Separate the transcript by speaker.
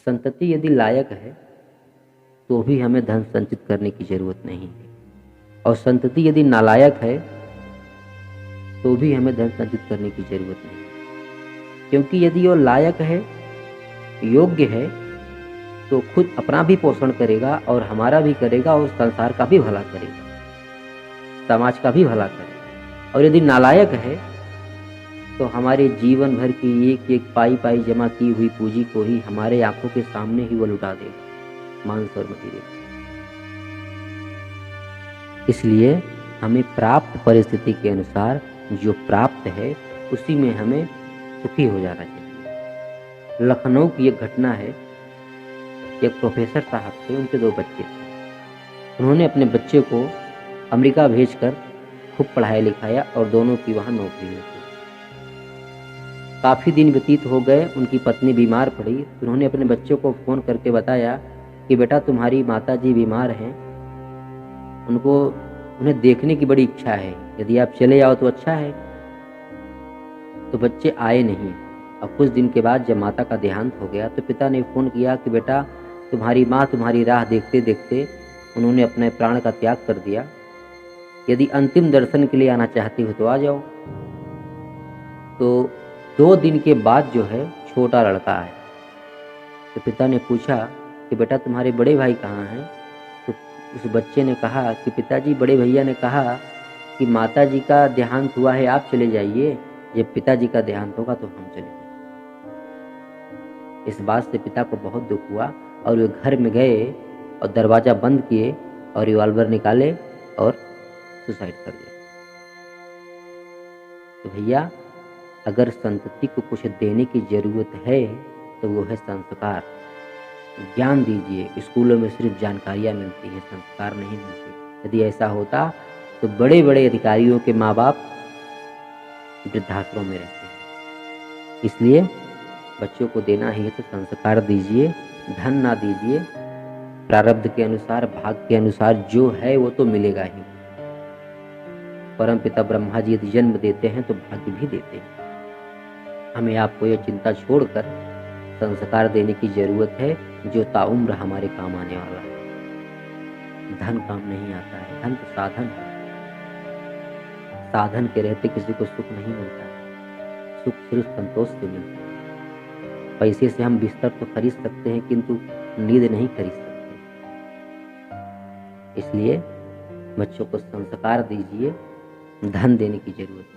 Speaker 1: संतति यदि लायक है तो भी हमें धन संचित करने की जरूरत नहीं है, और संतति यदि नालायक है तो भी हमें धन संचित करने की जरूरत नहीं है। क्योंकि यदि वो लायक है, योग्य है, तो खुद अपना भी पोषण करेगा और हमारा भी करेगा और संसार का भी भला करेगा, समाज का भी भला करेगा। और यदि नालायक है तो हमारे जीवन भर की एक एक पाई पाई जमा की हुई पूंजी को ही हमारे आंखों के सामने ही वो लुटा देगा, मांस और मदिरे। इसलिए हमें प्राप्त परिस्थिति के अनुसार जो प्राप्त है उसी में हमें सुखी हो जाना चाहिए। लखनऊ की एक घटना है, एक प्रोफेसर साहब थे, उनके 2 बच्चे थे। उन्होंने अपने बच्चे को अमेरिका भेजकर खूब पढ़ाया लिखाया और दोनों की वहाँ नौकरी हुई। काफ़ी दिन व्यतीत हो गए, उनकी पत्नी बीमार पड़ी। उन्होंने अपने बच्चे को फ़ोन करके बताया कि बेटा तुम्हारी माताजी बीमार हैं, उन्हें देखने की बड़ी इच्छा है, यदि आप चले आओ तो अच्छा है। तो बच्चे आए नहीं। अब कुछ दिन के बाद जब माता का देहांत हो गया तो पिता ने फ़ोन किया कि बेटा तुम्हारी माँ तुम्हारी राह देखते देखते उन्होंने अपने प्राण का त्याग कर दिया, यदि अंतिम दर्शन के लिए आना चाहती हो तो आ जाओ। तो 2 दिन के बाद जो है छोटा लड़का आया। तो पिता ने पूछा कि बेटा तुम्हारे बड़े भाई कहाँ हैं? तो उस बच्चे ने कहा कि पिताजी बड़े भैया ने कहा कि माता जी का देहांत हुआ है, आप चले जाइए, जब पिताजी का देहांत होगा तो हम चले जाएंगे। इस बात से पिता को बहुत दुख हुआ और वे घर में गए और दरवाज़ा बंद किए और रिवॉल्वर निकाले और सुसाइड कर दिया। तो भैया अगर संतति को कुछ देने की ज़रूरत है तो वो है संस्कार। ज्ञान दीजिए, स्कूलों में सिर्फ जानकारियाँ मिलती हैं, संस्कार नहीं मिलते। यदि ऐसा होता तो बड़े बड़े अधिकारियों के माँ बाप वृद्धाश्रम में रहते हैं। इसलिए बच्चों को देना ही है तो संस्कार दीजिए, धन ना दीजिए। प्रारब्ध के अनुसार, भाग के अनुसार जो है वो तो मिलेगा ही। परमपिता ब्रह्मा जी यदि जन्म देते हैं तो भाग्य भी देते हैं। हमें आपको ये चिंता छोड़कर संस्कार देने की जरूरत है जो ताउम्र हमारे काम आने वाला है। धन काम नहीं आता है, धन तो साधन है। साधन के रहते किसी को सुख नहीं मिलता है, सुख सिर्फ संतोष से मिलता है। पैसे से हम बिस्तर तो खरीद सकते हैं किंतु नींद नहीं खरीद सकते। इसलिए बच्चों को संस्कार दीजिए, धन देने की जरूरत है।